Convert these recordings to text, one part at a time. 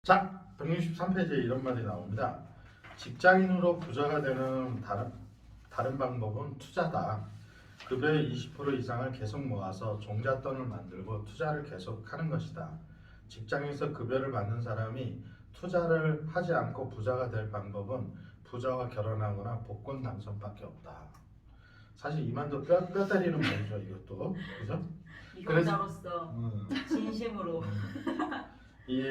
자, 163페이지에 이런 말이 나옵니다. 직장인으로 부자가 되는 다른 방법은 투자다. 급여의 20% 이상을 계속 모아서 종잣돈을 만들고 투자를 계속하는 것이다. 직장에서 급여를 받는 사람이 투자를 하지 않고 부자가 될 방법은 부자와 결혼하거나 복권 당선밖에 없다. 사실 이만도 뼈 때리는 말이죠, 이것도. 그죠? 이혼자로서 진심으로 이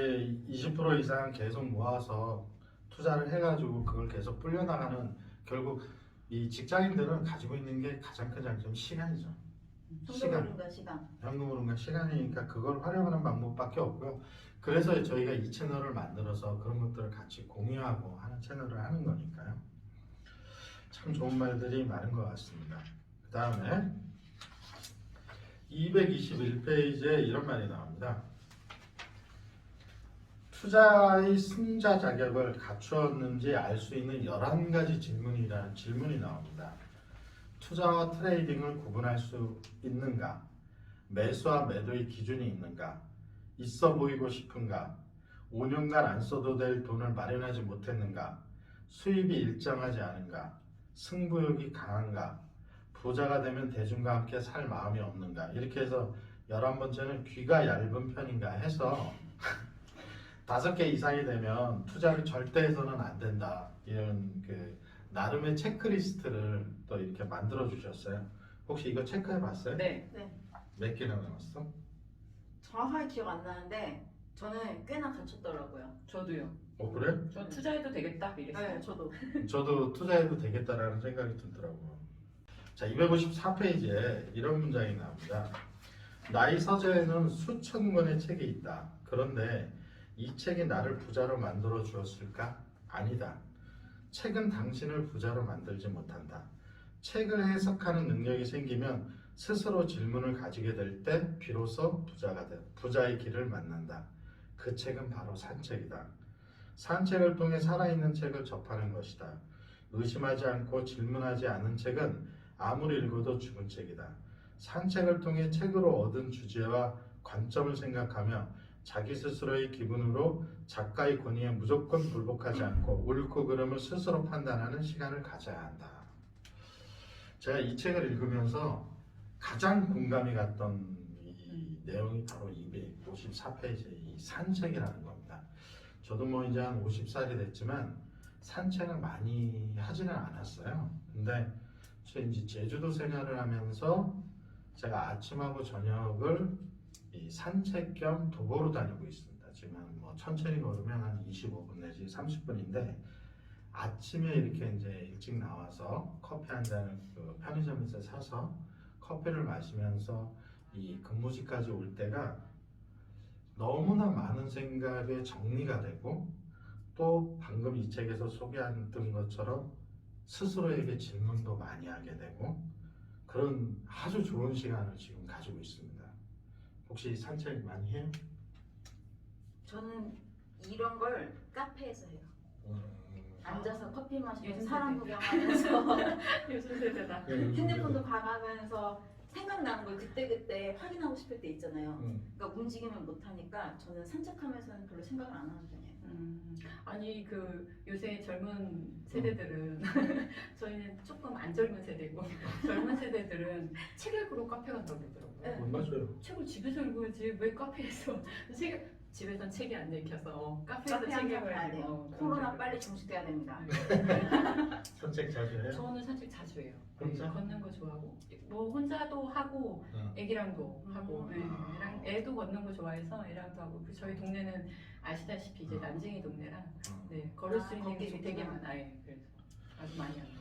20% 이상 계속 모아서 투자를 해가지고 그걸 계속 불려나가는, 결국 이 직장인들은 가지고 있는 게 가장 큰 장점이 시간이죠. 현금으로인가 시간. 현금으로는 시간이니까 그걸 활용하는 방법밖에 없고요. 그래서 저희가 이 채널을 만들어서 그런 것들을 같이 공유하고 하는 채널을 하는 거니까요. 참 좋은 말들이 많은 것 같습니다. 그 다음에 221페이지에 이런 말이 나옵니다. 투자의 승자 자격을 갖추었는지 알 수 있는 11가지 질문이라는 질문이 나옵니다. 투자와 트레이딩을 구분할 수 있는가? 매수와 매도의 기준이 있는가? 있어 보이고 싶은가? 5년간 안 써도 될 돈을 마련하지 못했는가? 수입이 일정하지 않은가? 승부욕이 강한가? 부자가 되면 대중과 함께 살 마음이 없는가? 이렇게 해서 11번째는 귀가 얇은 편인가 해서 5개 이상이 되면 투자를 절대 해서는 안 된다. 이런 나름의 체크리스트를 또 이렇게 만들어 주셨어요. 혹시 이거 체크해 봤어요? 네. 몇 개나 남았어? 정확하게 기억 안 나는데 저는 꽤나 갖췄더라고요. 저도요. 그래? 저 투자해도 되겠다 이랬어요. 네, 저도. 저도 투자해도 되겠다라는 생각이 들더라고요. 자, 254페이지에 이런 문장이 나옵니다. 나의 서재에는 수천 권의 책이 있다. 그런데 이 책이 나를 부자로 만들어 주었을까? 아니다. 책은 당신을 부자로 만들지 못한다. 책을 해석하는 능력이 생기면 스스로 질문을 가지게 될 때 비로소 부자의 길을 만난다. 그 책은 바로 산책이다. 산책을 통해 살아있는 책을 접하는 것이다. 의심하지 않고 질문하지 않은 책은 아무리 읽어도 죽은 책이다. 산책을 통해 책으로 얻은 주제와 관점을 생각하며 자기 스스로의 기분으로 작가의 권위에 무조건 굴복하지 않고 옳고 그름을 스스로 판단하는 시간을 가져야 한다. 제가 이 책을 읽으면서 가장 공감이 갔던 이 내용이 바로 254페이지의 이 산책이라는 겁니다. 저도 뭐 이제 한 50살이 됐지만 산책을 많이 하지는 않았어요. 근데 이제 제주도 생활을 하면서 제가 아침하고 저녁을 이 산책 겸 도보로 다니고 있습니다. 지금 뭐 천천히 걸으면 한 25분 내지 30분인데 아침에 이렇게 이제 일찍 나와서 커피 한 잔을 편의점에서 사서 커피를 마시면서 이 근무지까지 올 때가 너무나 많은 생각의 정리가 되고 또 방금 이 책에서 소개했던 것처럼 스스로에게 질문도 많이 하게 되고 그런 아주 좋은 시간을 지금 가지고 있습니다. 혹시 산책 많이 해요? 저는 이런 걸 카페에서 해요. 앉아서 커피 마시면서 요즘 사람 세대. 구경하면서 요즘 세대다. 핸드폰도 봐가면서 생각나는 걸 그때그때 확인하고 싶을 때 있잖아요. 그러니까 움직임을 못하니까 저는 산책하면서는 별로 생각을 안 하는 편이에요. 아니 요새 젊은 세대들은 저희는 조금 안 젊은 세대고 젊은 세대들은 책 읽으러 카페 간다고 그러더라고요. 네. 맞아요. 책을 집에서 읽어야지 왜 카페에서 집에선 책이 안 읽혀서 카페에서 카페 책 한잔 가야 돼요. 읽어야지. 코로나 빨리 종식돼야 됩니다. 산책 자주 해요? 저는 산책 자주 해요. 혼자? 걷는 거 좋아하고 뭐 혼자도 하고 애기랑도 하고 애도 걷는 거 좋아해서 애랑도 하고 저희 동네는 아시다시피 이제 난쟁이 동네라 걸을 수 있는 걷기 길이 되게 좋구나. 많아요. 그래서 아주 많이 합니다.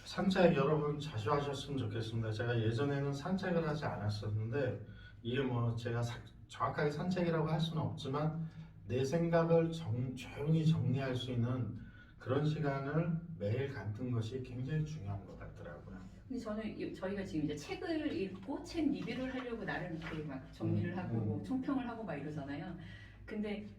산책 여러분 자주 하셨으면 좋겠습니다. 제가 예전에는 산책을 하지 않았었는데 이게 뭐 제가 정확하게 산책이라고 할 수는 없지만 내 생각을 조용히 정리할 수 있는 그런 시간을 매일 갖는 것이 굉장히 중요한 것 같더라고요. 근데 저희가 지금 이제 책을 읽고 책 리뷰를 하려고 나름 이렇게 막 정리를 하고 뭐 총평을 하고 막 이러잖아요. 근데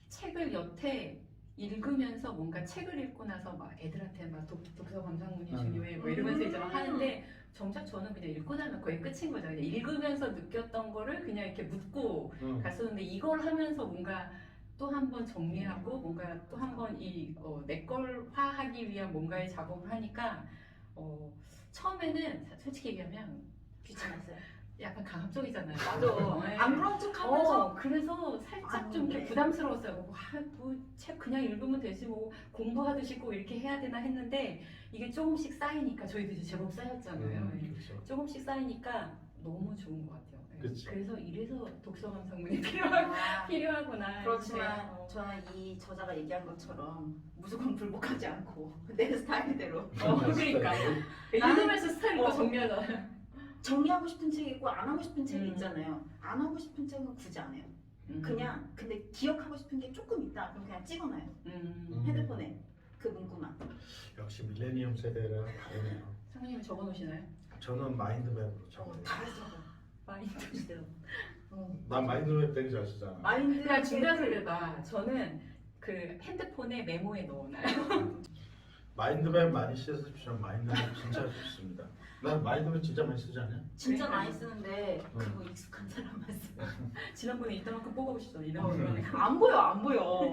책을 여태 읽으면서 뭔가 책을 읽고 나서 막 애들한테 막 독서 감상문이 중요해 뭐 이러면서 이제 막 하는데 정작 저는 그냥 읽고 나면 거의 끝인 거죠. 그냥 읽으면서 느꼈던 거를 그냥 이렇게 묻고 갔었는데 이걸 하면서 뭔가 또 한 번 정리하고 뭔가 또 한 번 이 내 걸화하기 위한 뭔가의 작업을 하니까 처음에는 솔직히 얘기하면 귀찮았어요. 약간 강압적이잖아요. 맞아. 네. 안 그런 척하면서 그래서 살짝 좀 이렇게 네. 부담스러웠어요. 책 그냥 읽으면 되지 뭐 공부하듯이 꼭 이렇게 해야 되나 했는데 이게 조금씩 쌓이니까 저희도 이제 제법 쌓였잖아요. 네. 그렇죠. 조금씩 쌓이니까 너무 좋은 것 같아요. 네. 그쵸. 그래서 이래서 독서 감상문이 아, 필요하구나. 그렇지만 이제, 저는 이 저자가 얘기한 것처럼 무조건 불복하지 않고 내 스타일대로 그러니까 읽으면서 스타일을 또 정리하잖아요. 정리하고 싶은 책이 있고 안 하고 싶은 책이 음. 있잖아요. 안 하고 싶은 책은 굳이 안 해요. 그냥 근데 기억하고 싶은 게 조금 있다. 그럼 그냥 찍어놔요. 핸드폰에 그 문구만. 역시 밀레니엄 세대랑 다르네요. 상무님 적어놓으시나요? 저는 마인드맵으로 적어요. 다 했어. 마인드 진짜로. 난 마인드맵 되게 잘 쓰잖아. 마인드. 그냥 중간을 봐. 저는 그 핸드폰에 메모에 넣어놔요. 마인드맵 많이 쓰십시오. 마인드맵 진짜 좋습니다. 난 마인드맵 진짜 많이 쓰지 않냐? 진짜 그러니까. 많이 쓰는데 그거 익숙한 사람만 써. 지난번에 이따만큼 뽑아보시죠. 이런 거. 안 보여, 안 보여.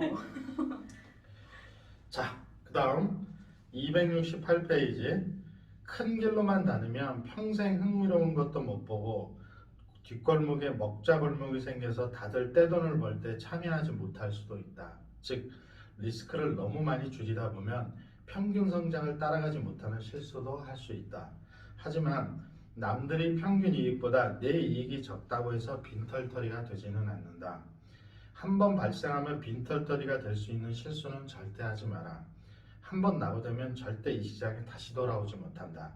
자, 그 다음 268페이지. 큰 길로만 다니면 평생 흥미로운 것도 못 보고 뒷골목에 먹자골목이 생겨서 다들 떼돈을 벌 때 참여하지 못할 수도 있다. 즉 리스크를 너무 많이 줄이다 보면 평균 성장을 따라가지 못하는 실수도 할 수 있다. 하지만 남들이 평균 이익보다 내 이익이 적다고 해서 빈털터리가 되지는 않는다. 한 번 발생하면 빈털터리가 될 수 있는 실수는 절대 하지 마라. 한 번 나고되면 절대 이 시장에 다시 돌아오지 못한다.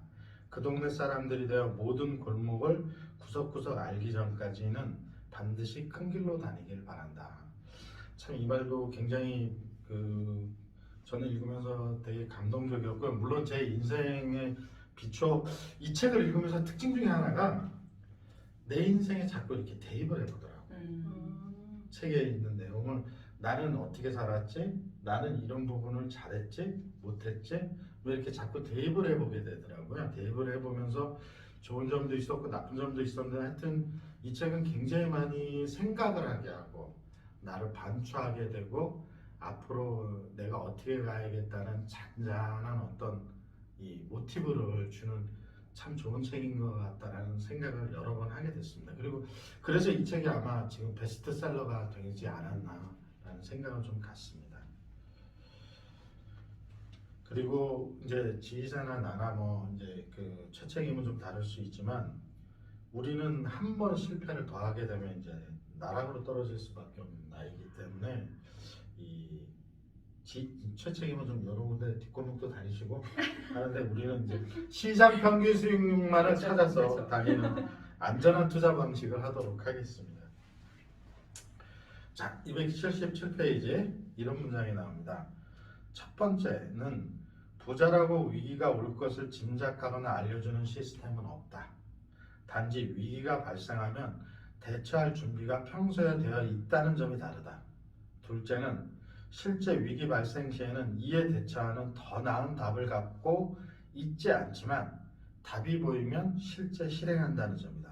그 동네 사람들이 되어 모든 골목을 구석구석 알기 전까지는 반드시 큰 길로 다니길 바란다. 참 이 말도 굉장히 저는 읽으면서 되게 감동적이었고요. 물론 제 인생에 비춰 이 책을 읽으면서 특징 중에 하나가 내 인생에 자꾸 이렇게 대입을 해보더라고요. 책에 있는 내용을 나는 어떻게 살았지? 나는 이런 부분을 잘했지? 못했지? 왜 이렇게 자꾸 대입을 해보게 되더라고요. 대입을 해보면서 좋은 점도 있었고 나쁜 점도 있었는데 하여튼 이 책은 굉장히 많이 생각을 하게 하고 나를 반추하게 되고 앞으로 내가 어떻게 가야겠다는 잔잔한 어떤 이 모티브를 주는 참 좋은 책인 것 같다라는 생각을 여러 번 하게 됐습니다. 그리고 그래서 이 책이 아마 지금 베스트셀러가 되지 않았나라는 생각을 좀 갖습니다. 그리고 이제 지휘자나 나나 뭐 이제 그 최책임은 좀 다를 수 있지만 우리는 한 번 실패를 더 하게 되면 이제 나락으로 떨어질 수밖에 없는 나이기 때문에 이 최책임은 좀 여러 군데 뒷골목도 다니시고 하는데 우리는 이제 시장 평균 수익률만을 찾아서 그렇죠. 다니는 안전한 투자 방식을 하도록 하겠습니다. 자, 277페이지 이런 문장이 나옵니다. 첫 번째는 부자라고 위기가 올 것을 짐작하거나 알려주는 시스템은 없다. 단지 위기가 발생하면 대처할 준비가 평소에 되어 있다는 점이 다르다. 둘째는 실제 위기 발생 시에는 이에 대처하는 더 나은 답을 갖고 있지 않지만 답이 보이면 실제 실행한다는 점이다.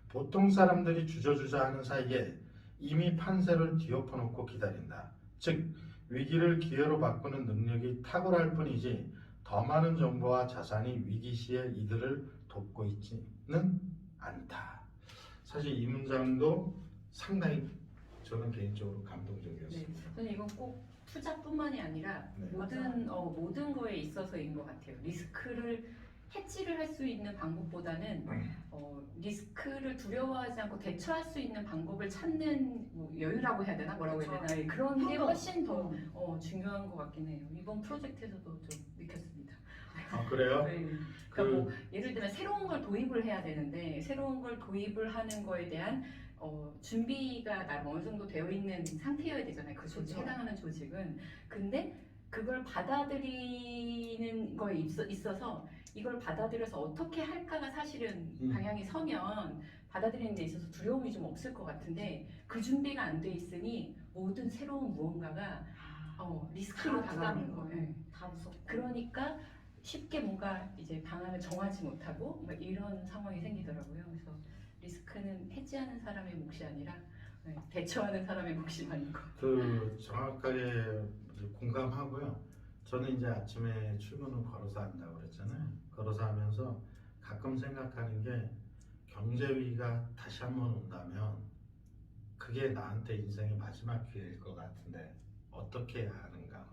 보통 사람들이 주저주저하는 사이에 이미 판세를 뒤엎어놓고 기다린다. 즉 위기를 기회로 바꾸는 능력이 탁월할 뿐이지 더 많은 정보와 자산이 위기 시에 이들을 돕고 있지는 않다. 사실 이 문장도 상당히 저는 개인적으로 감동적이었습니다. 네, 저는 이건 꼭 투자뿐만이 아니라 네. 모든 거에 있어서인 것 같아요. 리스크를 해지를 할 수 있는 방법보다는 리스크를 두려워하지 않고 대처할 수 있는 방법을 찾는 뭐 여유라고 해야 되나 뭐라고 해야 되나 예, 그런 게 훨씬 더 중요한 것 같긴 해요. 이번 프로젝트에서도 좀 느꼈습니다. 아 그래요? 네. 그러니까 뭐 예를 들면 새로운 걸 도입을 해야 되는데 새로운 걸 도입을 하는 거에 대한 준비가 나름 어느 정도 되어 있는 상태여야 되잖아요. 그 조직, 그렇죠. 해당하는 조직은. 근데 그걸 받아들이는 거에 있어서 이걸 받아들여서 어떻게 할까가 사실은 방향이 서면 받아들이는 데 있어서 두려움이 좀 없을 것 같은데 그 준비가 안 돼 있으니 모든 새로운 무언가가 리스크로 다 다가오는 부담이고. 거예요. 다 무섭고. 그러니까 쉽게 뭔가 이제 방안을 정하지 못하고 막 이런 상황이 생기더라고요. 그래서 리스크는 해지하는 사람의 몫이 아니라 네, 대처하는 사람의 몫이 많은 거. 그 정확하게 공감하고요. 저는 이제 아침에 출근을 걸어서 한다고 그랬잖아요. 걸어서 하면서 가끔 생각하는 게 경제위기가 다시 한번 온다면 그게 나한테 인생의 마지막 기회일 것 같은데 어떻게 해야 하는가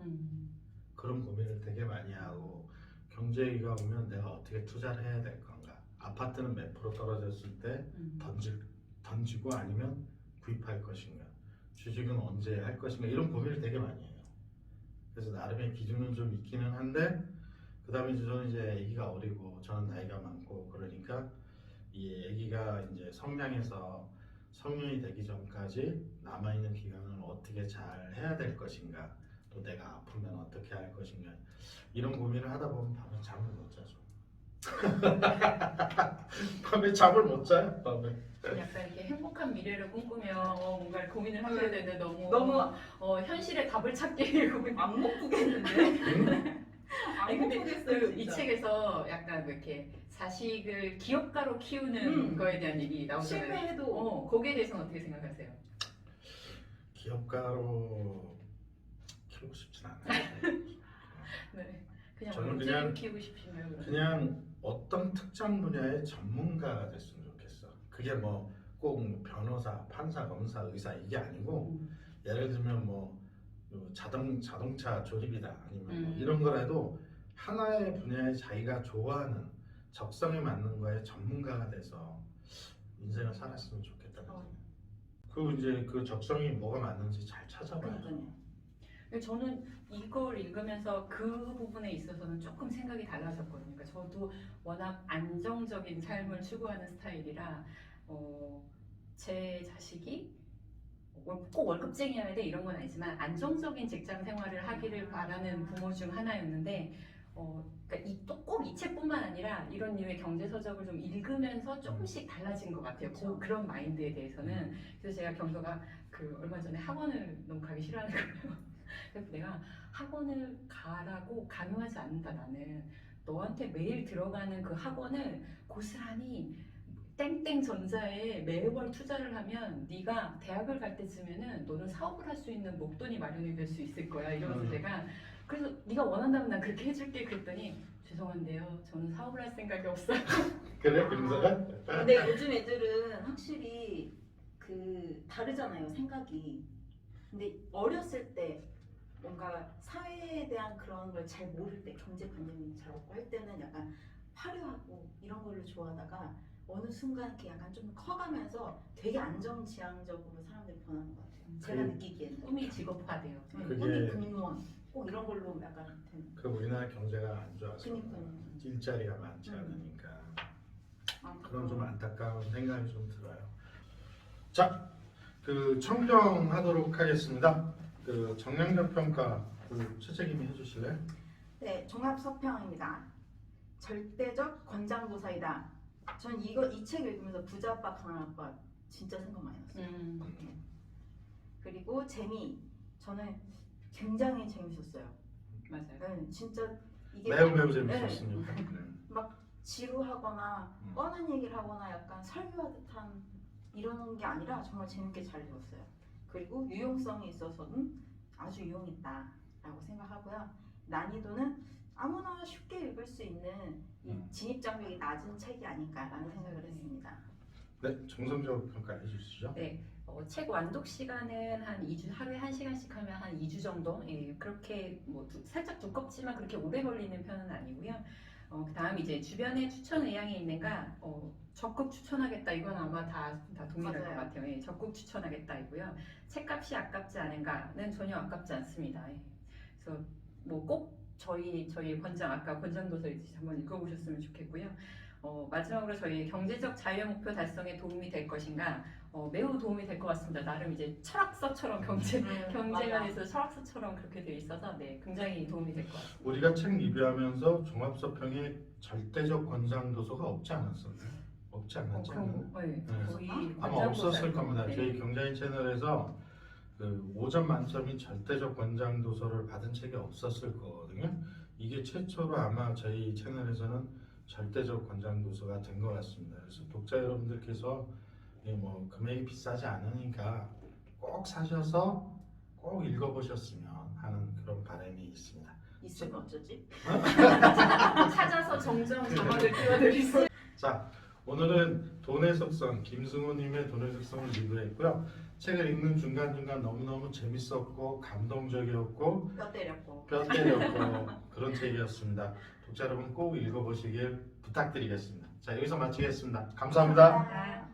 그런 고민을 되게 많이 하고 경제위기가 오면 내가 어떻게 투자를 해야 될 건가 아파트는 몇 프로 떨어졌을 때 던지고 아니면 구입할 것인가 주식은 언제 할 것인가 이런 고민을 되게 많이 해요. 그래서 나름의 기준은 좀 있기는 한데 그 다음에 저는 이제 아기가 어리고 저는 나이가 많고 그러니까 이 아기가 이제 성장해서 성년이 되기 전까지 남아있는 기간을 어떻게 잘 해야 될 것인가 또 내가 아프면 어떻게 할 것인가 이런 고민을 하다 보면 밤에 잠을 못 자죠. 밤에 잠을 못 자요. 밤에. 약간 이렇게 행복한 미래를 꿈꾸며 뭔가 고민을 하셔야 되는데 너무 현실의 답을 찾기 안 못 보겠는데. 아니 안 근데 못 보겠어요. 이 진짜. 책에서 약간 이렇게 자식을 기업가로 키우는 거에 대한 얘기 나오잖아요. 실패해도 거기에 대해서는 어떻게 생각하세요? 기업가로 키우고 싶진 않아요. 네, 그냥 저는 문제로 그냥- 키우고 싶으면 그냥 어떤 특정 분야의 전문가가 됐으면 좋겠어. 그게 뭐 꼭 변호사, 판사, 검사, 의사 이게 아니고 예를 들면 뭐 자동차 조립이다 아니면 뭐 이런 거라도 하나의 분야에 자기가 좋아하는 적성에 맞는 거에 전문가가 돼서 인생을 살았으면 좋겠다는 생각. 그리고 이제 그 적성이 뭐가 맞는지 잘 찾아봐요. 그러니까요. 저는 이걸 읽으면서 그 부분에 있어서는 조금 생각이 달라졌거든요. 그러니까 저도 워낙 안정적인 삶을 추구하는 스타일이라 제 자식이 꼭 월급쟁이여야 돼 이런 건 아니지만 안정적인 직장 생활을 하기를 바라는 부모 중 하나였는데 그러니까 꼭 이 책뿐만 아니라 이런 류의 경제 서적을 좀 읽으면서 조금씩 달라진 것 같아요. 그렇죠. 그런 마인드에 대해서는. 그래서 제가 경서가 얼마 전에 학원을 너무 가기 싫어하는 거예요. 그래서 내가 학원을 가라고 강요하지 않는다. 나는 너한테 매일 들어가는 그 학원을 고스란히 땡땡 전자에 매월 투자를 하면 네가 대학을 갈 때쯤에는 너는 사업을 할 수 있는 목돈이 마련이 될 수 있을 거야 이러면서 제가 그래서 네가 원한다면 난 그렇게 해줄게 그랬더니 죄송한데요 저는 사업을 할 생각이 없어요. 그래 김서가? 근데 요즘 애들은 확실히 다르잖아요 생각이. 근데 어렸을 때 뭔가 사회에 대한 그런 걸 잘 모를 때 경제관념이 잘 없고 할 때는 약간 화려하고 이런 거를 좋아하다가 어느 순간 이렇게 약간 좀 커가면서 되게 안정지향적으로 사람들이 변하는 것 같아요. 제가 느끼기에는. 꿈이 직업화돼요. 그게- 꿈이 공무원 꼭 이런 걸로 약간 되는. 그 우리나라 경제가 안 좋아서 그니까요. 일자리가 많지 않으니까 아, 그런 좀 안타까운 생각이 좀 들어요. 자, 그 청평하도록 하겠습니다. 그 정량적 평가 최책임이 해주실래요? 네, 종합서평입니다. 절대적 권장도사이다. 전 이 책 읽으면서 부자 아빠 강한 아빠 진짜 생각 많이 났어요. 그리고 저는 굉장히 재밌었어요. 맞아요. 네, 진짜 이게 매우 재밌었습니다. 지루하거나 음. 뻔한 얘기를 하거나 약간 설교하듯한 이런 게 아니라 정말 재밌게 잘 읽었어요. 그리고 유용성에 있어서는 아주 유용했다라고 생각하고요. 난이도는 아무나 쉽게 읽을 수 있는 이 진입 장벽이 낮은 책이 아닐까라는 생각을 했습니다. 네, 정성적 평가해 주시죠. 네, 책 완독 시간은 한 2주, 하루에 1시간씩 하면 한 2주 정도? 예, 그렇게 살짝 두껍지만 그렇게 오래 걸리는 편은 아니고요. 그 다음 이제 주변에 추천 의향이 있는가? 적극 추천하겠다. 이건 아마 다 동일할 맞아요. 것 같아요. 예, 적극 추천하겠다 이고요. 책값이 아깝지 않은가는 전혀 아깝지 않습니다. 예. 그래서 꼭 저희 아까 권장도서 한번 읽어보셨으면 좋겠고요. 마지막으로 저희 경제적 자유 목표 달성에 도움이 될 것인가? 매우 도움이 될 것 같습니다. 나름 이제 철학서처럼 경제관에서 철학서처럼 그렇게 되어 있어서 굉장히 도움이 될 것 같습니다. 우리가 책 리뷰하면서 종합서평에 절대적 권장 도서가 없지 않았었나요? 없지 않았죠? 네, 거의 아마 없었을 겁니다. 네. 저희 경자인 채널에서 그 5점 만점인 절대적 권장 도서를 받은 책이 없었을 거거든요. 이게 최초로 아마 저희 채널에서는 절대적 권장 도서가 된 것 같습니다. 그래서 독자 여러분들께서 뭐 금액이 비싸지 않으니까 꼭 사셔서 꼭 읽어보셨으면 하는 그런 바람이 있습니다. 있으면 어쩌지? 찾아서 정정 자막을 띄워드리겠습니다. 자, 오늘은 돈의 속성, 김승호님의 돈의 속성을 리뷰했고요. 책을 읽는 중간중간 너무너무 재밌었고 감동적이었고 뼈 때렸고. 뼈 때렸고 그런 책이었습니다. 독자 여러분 꼭 읽어보시길 부탁드리겠습니다. 자, 여기서 마치겠습니다. 감사합니다. 아.